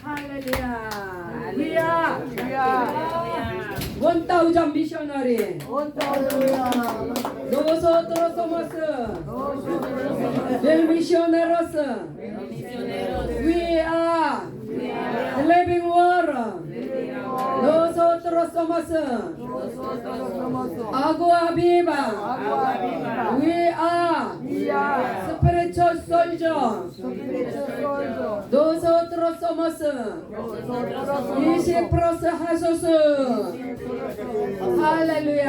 할렐루야. 1000 missionary. Nosotros somos el misioneros. We are the living water. Nosotros somos agua viva. We are spiritual soldiers. Nosotros somos 20% 하소서. 할렐루야.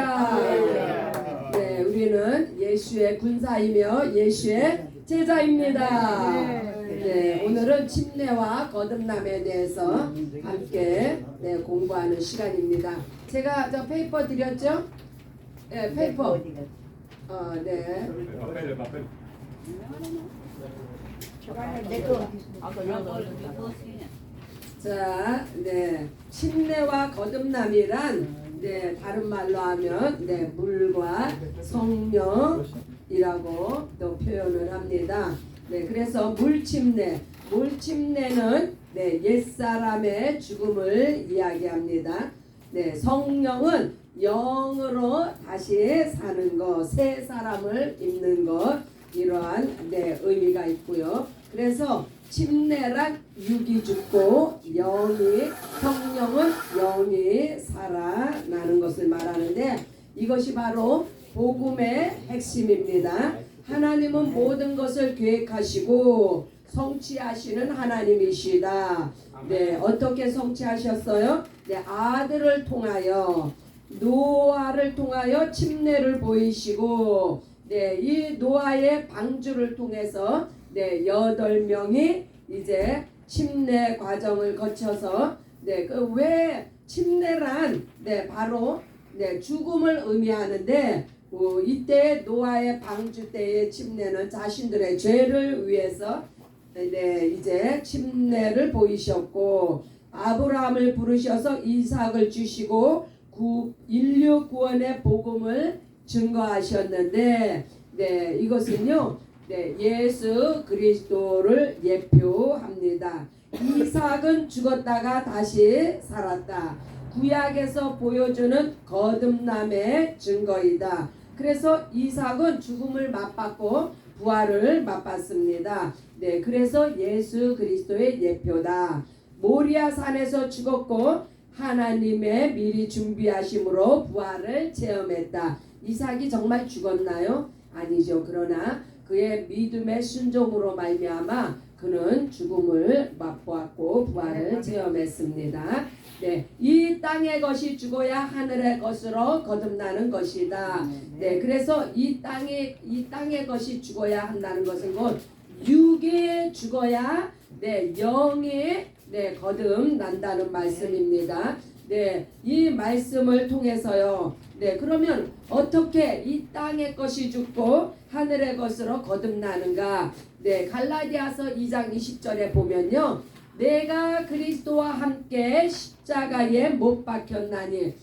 네, 우리는 예수의 군사이며 예수의 제자입니다. 네, 오늘은 침례와 거듭남에 대해서 함께 공부하는 시간입니다. 제가 저 페이퍼 드렸죠? 네, 페이퍼. 네. 자, 네, 침례와 거듭남이란 다른 말로 하면 물과 성령이라고 또 표현을 합니다. 그래서 물침례는 옛사람의 죽음을 이야기합니다. 성령은 영으로 다시 사는 것, 새 사람을 입는 것, 이러한 의미가 있고요. 그래서 침례란 육이 죽고 성령은 영이 살아나는 것을 말하는데, 이것이 바로 복음의 핵심입니다. 하나님은 모든 것을 계획하시고 성취하시는 하나님이시다. 어떻게 성취하셨어요? 아들을 통하여, 노아를 통하여 침례를 보이시고, 이 노아의 방주를 통해서 8명이 이제 침례 과정을 거쳐서 왜 침례란 바로 죽음을 의미하는데, 이때 노아의 방주 때의 침례는 자신들의 죄를 위해서 이제 침례를 보이셨고, 아브라함을 부르셔서 이삭을 주시고 인류 구원의 복음을 증거하셨는데, 이것은요 예수 그리스도를 예표합니다. 이삭은 죽었다가 다시 살았다. 구약에서 보여주는 거듭남의 증거이다. 그래서 이삭은 죽음을 맛봤고 부활을 맛봤습니다. 그래서 예수 그리스도의 예표다. 모리아 산에서 죽었고 하나님의 미리 준비하심으로 부활을 체험했다. 이삭이 정말 죽었나요? 아니죠. 그러나 그의 믿음의 순종으로 말미암아 그는 죽음을 맛보았고 부활을 체험했습니다. 이 땅의 것이 죽어야 하늘의 것으로 거듭나는 것이다. 그래서 이 땅의 것이 죽어야 한다는 것은 곧 육이 죽어야 영이 거듭난다는 말씀입니다. 이 말씀을 통해서요. 그러면 어떻게 이 땅의 것이 죽고 하늘의 것으로 거듭나는가? 갈라디아서 2장 20절에 보면요. 내가 그리스도와 함께 십자가에 못 박혔나니.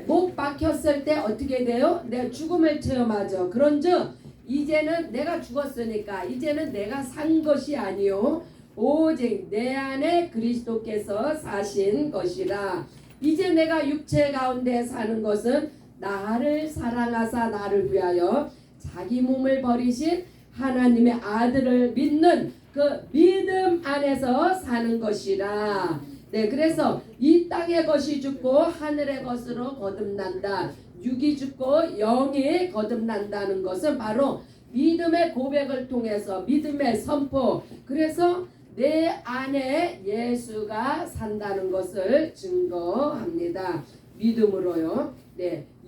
못 박혔을 때 어떻게 돼요? 죽음을 체험하죠. 그런즉 이제는 내가 죽었으니까 이제는 내가 산 것이 아니요 오직 내 안에 그리스도께서 사신 것이라. 이제 내가 육체 가운데 사는 것은 나를 사랑하사 나를 위하여 자기 몸을 버리신 하나님의 아들을 믿는 그 믿음 안에서 사는 것이라. 그래서 이 땅의 것이 죽고 하늘의 것으로 거듭난다. 육이 죽고 영이 거듭난다는 것은 바로 믿음의 고백을 통해서 믿음의 선포. 그래서 내 안에 예수가 산다는 것을 증거합니다. 믿음으로요.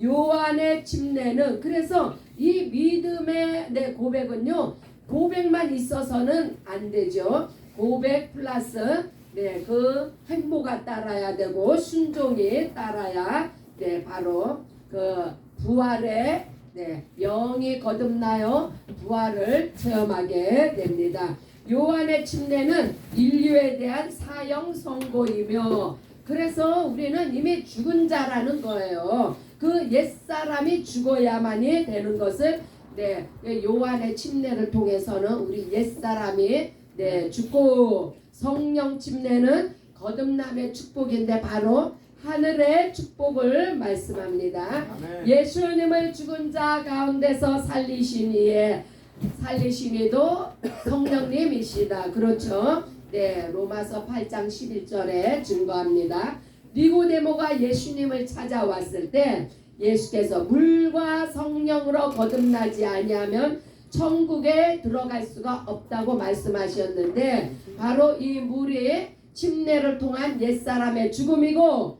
요한의 침례는 그래서 이 믿음의 고백은요. 고백만 있어서는 안 되죠. 고백 플러스 그 행보가 따라야 되고 순종이 따라야 바로 그 부활의 영이 거듭나요 부활을 체험하게 됩니다. 요한의 침례는 인류에 대한 사형 선고이며, 그래서 우리는 이미 죽은 자라는 거예요. 그 옛사람이 죽어야만이 되는 것을 네, 요한의 침례를 통해서는 우리 옛사람이 네, 죽고 성령 침례는 거듭남의 축복인데 바로 하늘의 축복을 말씀합니다. 아멘. 예수님을 죽은 자 가운데서 살리시니도 성령님이시다. 그렇죠? 네, 로마서 8장 11절에 증거합니다. 니고데모가 예수님을 찾아왔을 때 예수께서 물과 성령으로 거듭나지 아니하면 천국에 들어갈 수가 없다고 말씀하셨는데 바로 이 물이 침례를 통한 옛사람의 죽음이고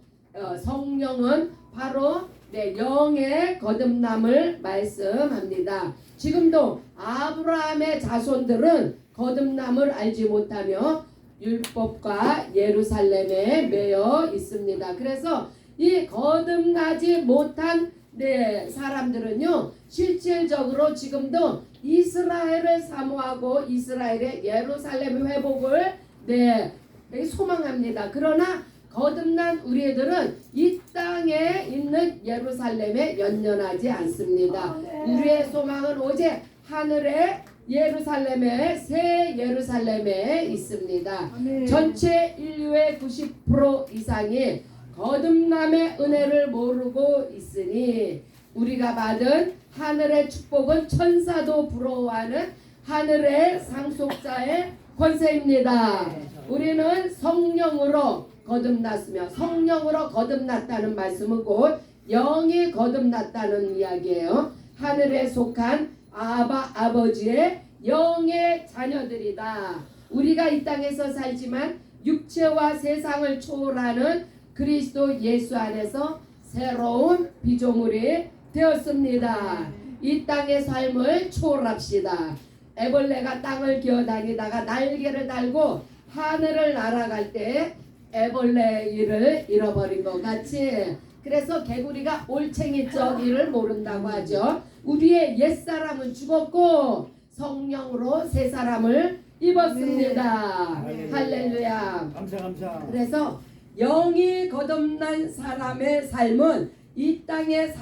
성령은 바로 영의 거듭남을 말씀합니다. 지금도 아브라함의 자손들은 거듭남을 알지 못하며 율법과 예루살렘에 매여 있습니다. 그래서 이 거듭나지 못한 사람들은요 실질적으로 지금도 이스라엘을 사모하고 이스라엘의 예루살렘 회복을 소망합니다. 그러나 거듭난 우리들은 이 땅에 있는 예루살렘에 연연하지 않습니다. 우리의 소망은 오직 하늘의 예루살렘에 새 예루살렘에 있습니다. 전체 인류의 90% 이상이 거듭남의 은혜를 모르고 있으니 우리가 받은 하늘의 축복은 천사도 부러워하는 하늘의 상속자의 권세입니다. 우리는 성령으로 거듭났으며 성령으로 거듭났다는 말씀은 곧 영이 거듭났다는 이야기예요. 하늘에 속한 아버지의 영의 자녀들이다. 우리가 이 땅에서 살지만 육체와 세상을 초월하는 그리스도 예수 안에서 새로운 피조물이 되었습니다. 이 땅의 삶을 초월합시다. 애벌레가 땅을 기어다니다가 날개를 달고 하늘을 날아갈 때 애벌레의 일을 잃어버린 것 같이 그래서 개구리가 올챙이 쩌기를 모른다고 하죠. 우리의 옛사람은 죽었고 성령으로 새 사람을 입었습니다. 네. 할렐루야. 감사. 그래서 영이 거듭난 사람의 삶은 이 땅의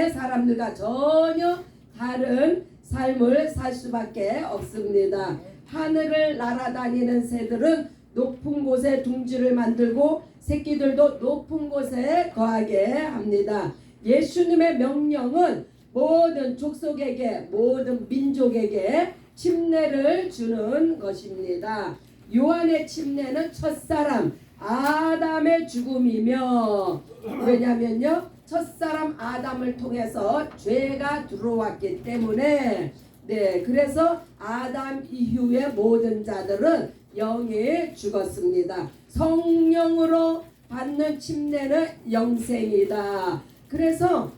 사람들과 전혀 다른 삶을 살 수밖에 없습니다. 하늘을 날아다니는 새들은 높은 곳에 둥지를 만들고 새끼들도 높은 곳에 거하게 합니다. 예수님의 명령은 모든 족속에게 모든 민족에게 침례를 주는 것입니다. 요한의 침례는 첫사람 아담의 죽음이며 왜냐면요 첫사람 아담을 통해서 죄가 들어왔기 때문에 그래서 아담 이후의 모든 자들은 영이 죽었습니다. 성령으로 받는 침례는 영생이다. 그래서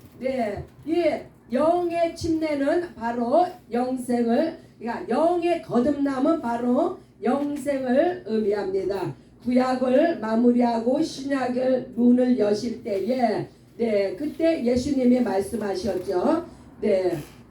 이 영의 침례는 바로 영생을 그러니까 영의 거듭남은 바로 영생을 의미합니다. 구약을 마무리하고 신약을 문을 여실 때에 그때 예수님이 말씀하셨죠.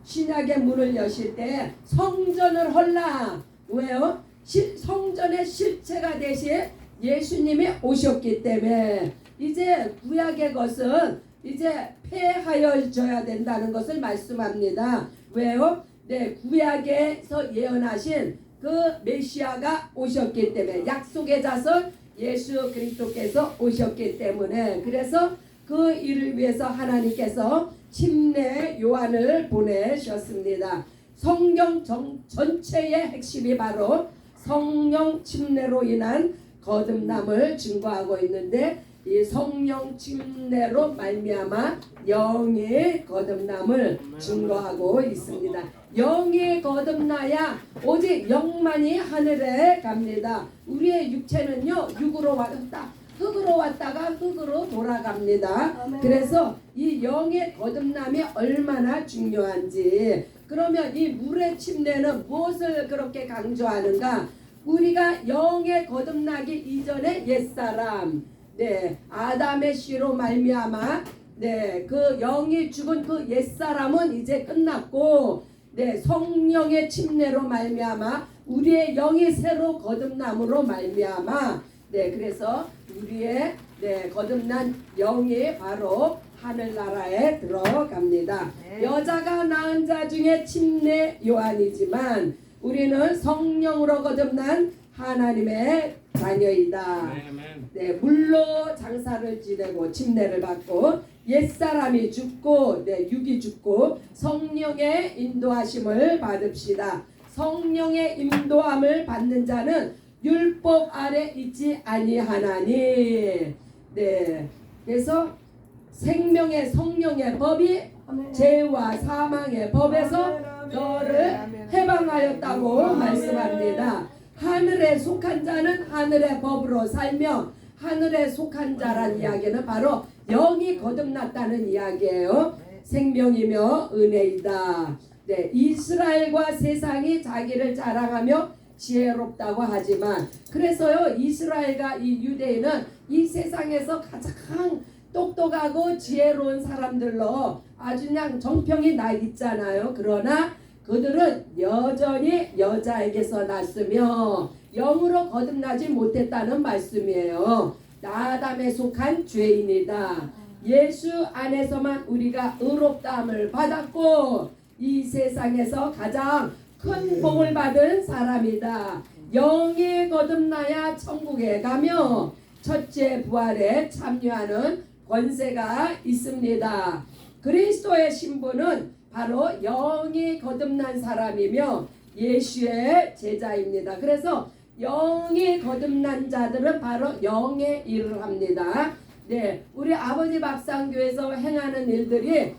신약의 문을 여실 때 성전을 헐라. 왜요? 성전의 실체가 되신 예수님이 오셨기 때문에 이제 구약의 것은 이제 폐하여져야 된다는 것을 말씀합니다. 왜요? 구약에서 예언하신 그 메시아가 오셨기 때문에 약속의 자손 예수 그리스도께서 오셨기 때문에 그래서 그 일을 위해서 하나님께서 침례 요한을 보내셨습니다. 성경 전체의 핵심이 바로 성령 침례로 인한 거듭남을 증거하고 있는데 이 성령 침례로 말미암아 영의 거듭남을 증거하고 있습니다. 영이 거듭나야 오직 영만이 하늘에 갑니다. 우리의 육체는요 육으로 왔다 흙으로 왔다가 흙으로 돌아갑니다. 그래서 이 영의 거듭남이 얼마나 중요한지 그러면 이 물의 침례는 무엇을 그렇게 강조하는가? 우리가 영의 거듭나기 이전의 옛사람 아담의 씨로 말미암아 그 영이 죽은 그 옛사람은 이제 끝났고 성령의 침례로 말미암아 우리의 영이 새로 거듭남으로 말미암아 그래서 우리의 거듭난 영이 바로 하늘나라에 들어갑니다. 여자가 낳은 자 중에 침례 요한이지만 우리는 성령으로 거듭난 하나님의 자녀이다. 네, 물로 장사를 지내고 침례를 받고 옛사람이 죽고 육이 죽고 성령의 인도하심을 받읍시다. 성령의 인도함을 받는 자는 율법 아래 있지 아니하나니. 네, 그래서 생명의 성령의 법이 죄와 사망의 법에서 너를 해방하였다고 말씀합니다. 하늘에 속한 자는 하늘의 법으로 살며 하늘에 속한 자란 이야기는 바로 영이 거듭났다는 이야기예요. 생명이며 은혜이다. 네, 이스라엘과 세상이 자기를 자랑하며 지혜롭다고 하지만 그래서요 이스라엘과 이 유대인은 이 세상에서 가장 똑똑하고 지혜로운 사람들로 아주 그냥 정평이 나 있잖아요. 그러나 그들은 여전히 여자에게서 났으며 영으로 거듭나지 못했다는 말씀이에요. 아담에 속한 죄인이다. 예수 안에서만 우리가 의롭다함을 받았고 이 세상에서 가장 큰 복을 받은 사람이다. 영이 거듭나야 천국에 가며 첫째 부활에 참여하는 권세가 있습니다. 그리스도의 신분은 바로 영이 거듭난 사람이며 예수의 제자입니다. 그래서 영이 거듭난 자들은 바로 영의 일을 합니다. 네, 우리 아버지 밥상교에서 행하는 일들이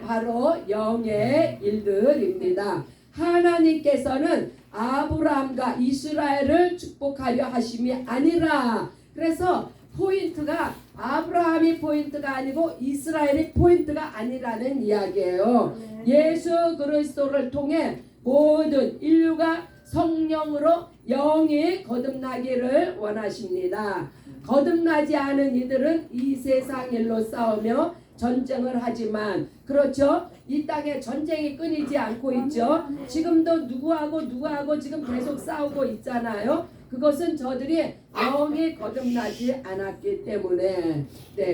바로 영의 일들입니다. 하나님께서는 아브라함과 이스라엘을 축복하려 하심이 아니라 그래서 포인트가 아브라함이 포인트가 아니고 이스라엘이 포인트가 아니라는 이야기예요. 예수 그리스도를 통해 모든 인류가 성령으로 영이 거듭나기를 원하십니다. 거듭나지 않은 이들은 이 세상 일로 싸우며 전쟁을 하지만 그렇죠. 이 땅에 전쟁이 끊이지 않고 있죠. 지금도 누구하고 지금 계속 싸우고 있잖아요. 그것은 저들이 영이 거듭나지 않았기 때문에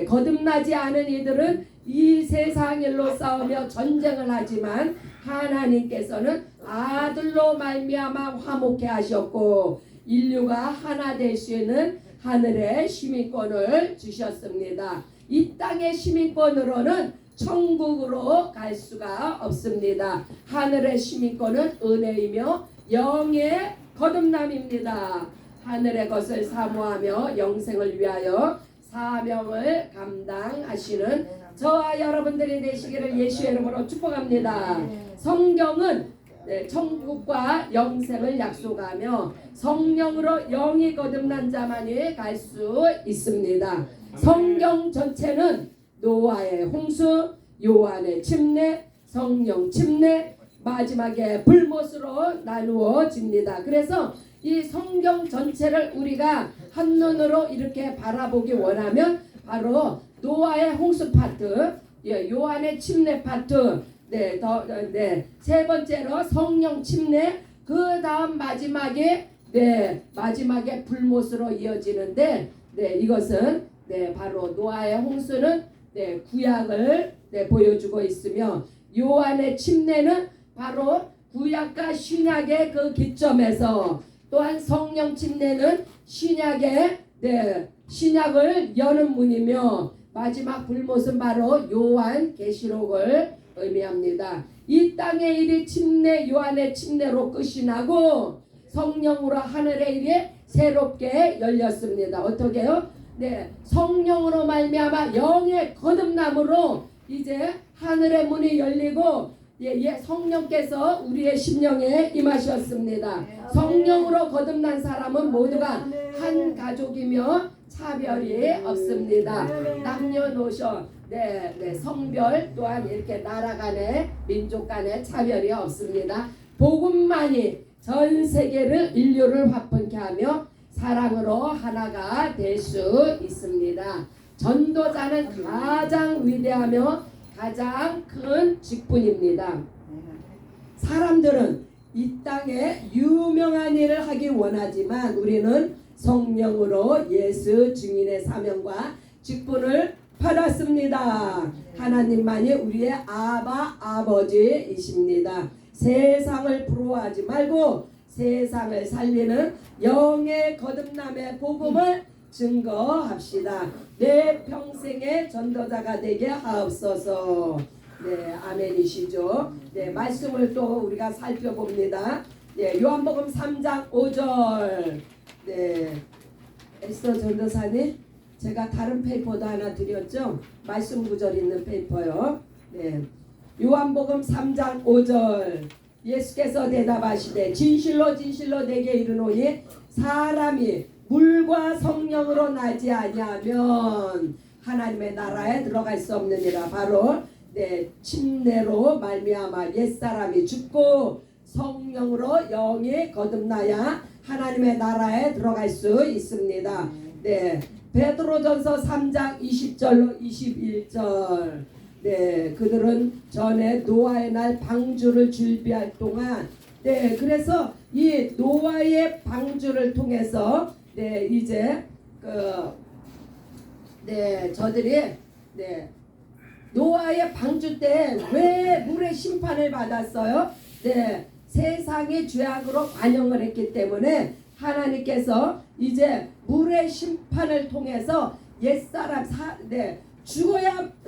거듭나지 않은 이들은 이 세상 일로 싸우며 전쟁을 하지만 하나님께서는 아들로 말미암아 화목해 하셨고 인류가 하나 될 수 있는 하늘의 시민권을 주셨습니다. 이 땅의 시민권으로는 천국으로 갈 수가 없습니다. 하늘의 시민권은 은혜이며 영의 거듭남입니다. 하늘의 것을 사모하며 영생을 위하여 사명을 감당하시는 저와 여러분들이 되시기를 예수의 이름으로 축복합니다. 성경은 천국과 영생을 약속하며 성령으로 영이 거듭난 자만이 갈 수 있습니다. 성경 전체는 노아의 홍수, 요한의 침례, 성령 침례, 마지막에 불못으로 나누어집니다. 그래서 이 성경 전체를 우리가 한눈으로 이렇게 바라보기 원하면 바로 노아의 홍수 파트, 요한의 침례 파트, 세 번째로 성령 침례, 그 다음 마지막에 불못으로 이어지는데 이것은 바로 노아의 홍수는 구약을 보여주고 있으며 요한의 침례는 바로 구약과 신약의 그 기점에서 또한 성령 침례는 신약을 여는 문이며 마지막 불못은 바로 요한 계시록을 의미합니다. 이 땅의 일이 침례 요한의 침례로 끝이 나고 성령으로 하늘의 일이 새롭게 열렸습니다. 어떻게요? 성령으로 말미암아 영의 거듭남으로 이제 하늘의 문이 열리고 성령께서 우리의 심령에 임하셨습니다. 성령으로 거듭난 사람은 모두가 한 가족이며 차별이 없습니다. 남녀노소, 성별 또한 이렇게 나라 간에 민족 간에 차별이 없습니다. 복음만이 전 세계를 인류를 화평케 하며 사랑으로 하나가 될 수 있습니다. 전도자는 가장 위대하며 가장 큰 직분입니다. 사람들은 이 땅에 유명한 일을 하기 원하지만 우리는 성령으로 예수 증인의 사명과 직분을 받았습니다. 하나님만이 우리의 아바 아버지이십니다. 세상을 부러워하지 말고 세상을 살리는 영의 거듭남의 복음을 증거합시다. 내 평생의 전도자가 되게 하옵소서. 네, 아멘이시죠. 네, 말씀을 또 우리가 살펴봅니다. 네, 요한복음 3장 5절. 네, 에스더 전도사님, 제가 다른 페이퍼도 하나 드렸죠. 말씀 구절 있는 페이퍼요. 네, 요한복음 3장 5절. 예수께서 대답하시되 진실로 진실로 내게 이르노니 사람이 물과 성령으로 나지 아니하면 하나님의 나라에 들어갈 수 없느니라. 바로 침례로 말미암아 옛사람이 죽고 성령으로 영이 거듭나야 하나님의 나라에 들어갈 수 있습니다. 베드로전서 3장 20절로 21절. 그들은 전에 노아의 날 방주를 준비할 동안 그래서 이 노아의 방주를 통해서 이제 저들이 노아의 방주 때 왜 물의 심판을 받았어요? 세상의 죄악으로 관영을 했기 때문에 하나님께서 이제 물의 심판을 통해서 옛사람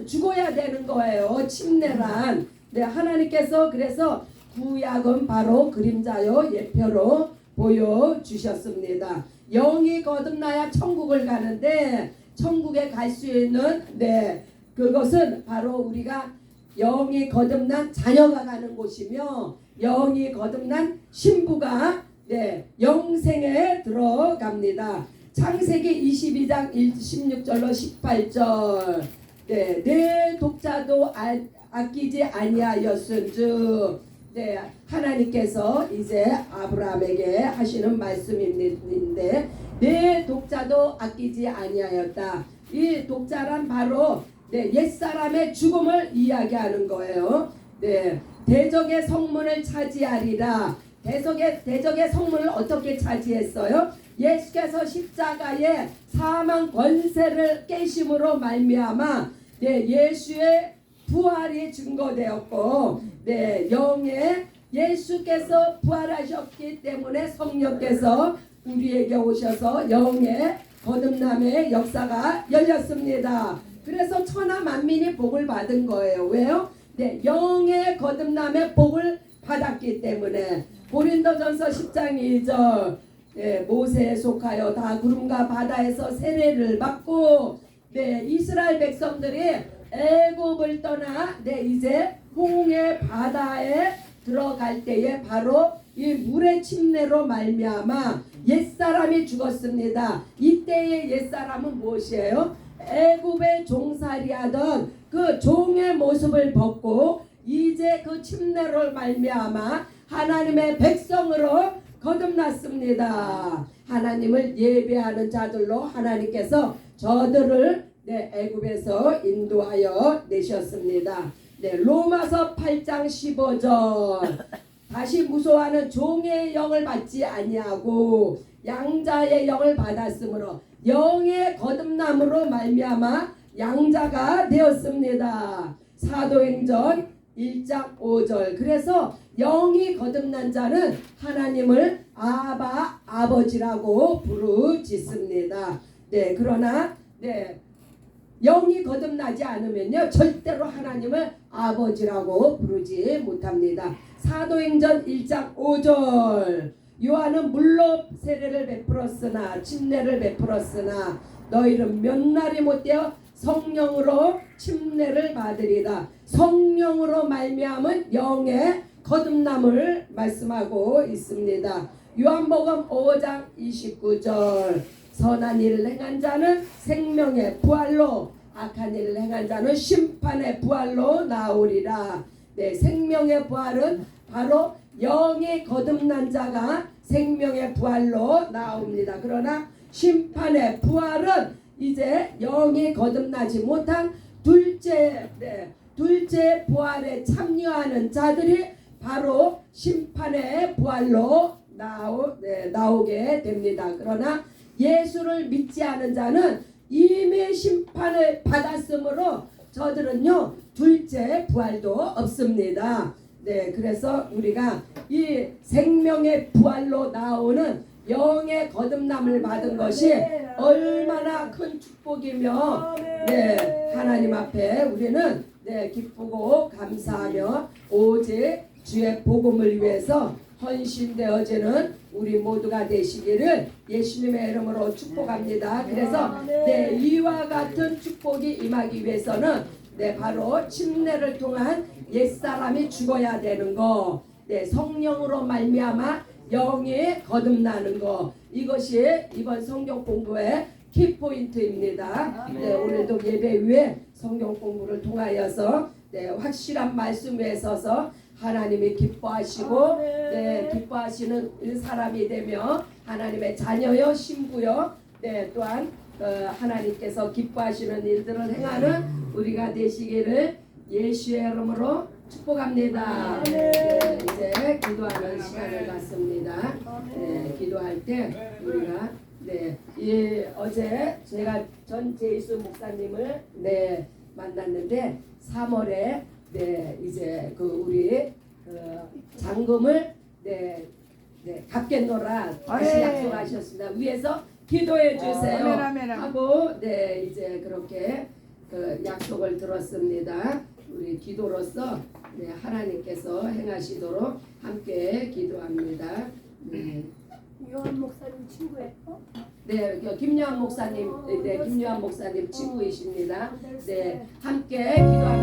죽어야 되는 거예요. 침례란. 하나님께서 그래서 구약은 바로 그림자요 예표로 보여주셨습니다. 영이 거듭나야 천국을 가는데 천국에 갈 수 있는 그것은 바로 우리가 영이 거듭난 자녀가 가는 곳이며 영이 거듭난 신부가 영생에 들어갑니다. 창세기 22장 16절로 18절. 내 독자도 아끼지 아니하였은즉 하나님께서 이제 아브라함에게 하시는 말씀인데 내 독자도 아끼지 아니하였다. 이 독자란 바로 옛사람의 죽음을 이야기하는 거예요. 대적의 성문을 차지하리라. 대적의 성문을 어떻게 차지했어요? 예수께서 십자가에 사망 권세를 깨심으로 말미암아 예수의 부활이 증거되었고 영의 예수께서 부활하셨기 때문에 성령께서 우리에게 오셔서 영의 거듭남의 역사가 열렸습니다. 그래서 천하 만민이 복을 받은 거예요. 왜요? 영의 거듭남의 복을 받았기 때문에. 고린도전서 10장 2절. 모세에 속하여 다 구름과 바다에서 세례를 받고 이스라엘 백성들이 애굽을 떠나 이제 홍해 바다에 들어갈 때에 바로 이 물의 침례로 말미암아 옛사람이 죽었습니다. 이때의 옛사람은 무엇이에요? 애굽에 종살이하던 그 종의 모습을 벗고 이제 그 침례로 말미암아 하나님의 백성으로 거듭났습니다. 하나님을 예배하는 자들로 하나님께서 저들을 애굽에서 인도하여 내셨습니다. 로마서 8장 15절. 다시 무소하는 종의 영을 받지 아니하고 양자의 영을 받았으므로 영의 거듭남으로 말미암아 양자가 되었습니다. 사도행전 1장 5절. 그래서 영이 거듭난 자는 하나님을 아바 아버지라고 부르짖습니다. 그러나 영이 거듭나지 않으면요 절대로 하나님을 아버지라고 부르지 못합니다. 사도행전 1장 5절. 요한은 물로 세례를 베풀었으나 침례를 베풀었으나 너희는 몇 날이 못되어 성령으로 침례를 받으리다. 성령으로 말미암은 영의 거듭남을 말씀하고 있습니다. 요한복음 5장 29절. 선한 일을 행한 자는 생명의 부활로 악한 일을 행한 자는 심판의 부활로 나오리라. 생명의 부활은 바로 영이 거듭난 자가 생명의 부활로 나옵니다. 그러나 심판의 부활은 이제 영이 거듭나지 못한 둘째 부활에 참여하는 자들이 바로 심판의 부활로 나오게 됩니다. 그러나 예수를 믿지 않은 자는 이미 심판을 받았으므로 저들은요 둘째 부활도 없습니다. 네, 그래서 우리가 이 생명의 부활로 나오는 영의 거듭남을 받은 것이 얼마나 큰 축복이며 네, 하나님 앞에 우리는 네, 기쁘고 감사하며 오직 주의 복음을 위해서 헌신되어지는 우리 모두가 되시기를 예수님의 이름으로 축복합니다. 그래서 네, 이와 같은 축복이 임하기 위해서는 네, 바로 침례를 통한 옛사람이 죽어야 되는 거, 네, 성령으로 말미암아 영이 거듭나는 거, 이것이 이번 성경 공부의 키포인트입니다. 네, 오늘도 예배 위에 성경 공부를 통하여서 네, 확실한 말씀 위에 서서 하나님이 기뻐하시고 네, 기뻐하시는 사람이 되며 하나님의 자녀여 신부여 네, 또한 하나님께서 기뻐하시는 일들을 행하는 우리가 되시기를 예수의 이름으로 축복합니다. 네, 이제 기도하는 시간을 갖습니다. 네, 기도할 때 우리가 네, 어제 제가 전 제이수 목사님을 네, 만났는데 3월에 네, 이제 그 우리 잔금을 네, 갚겠노라 다시 약속하셨습니다. 위에서 기도해 주세요 하고 네, 이제 그렇게 그 약속을 들었습니다. 우리 기도로서 네, 하나님께서 행하시도록 함께 기도합니다. 요한 목사님 친구예요? 네, 김요한 목사님, 네, 김요한 목사님 친구이십니다. 네, 함께 기도합니다.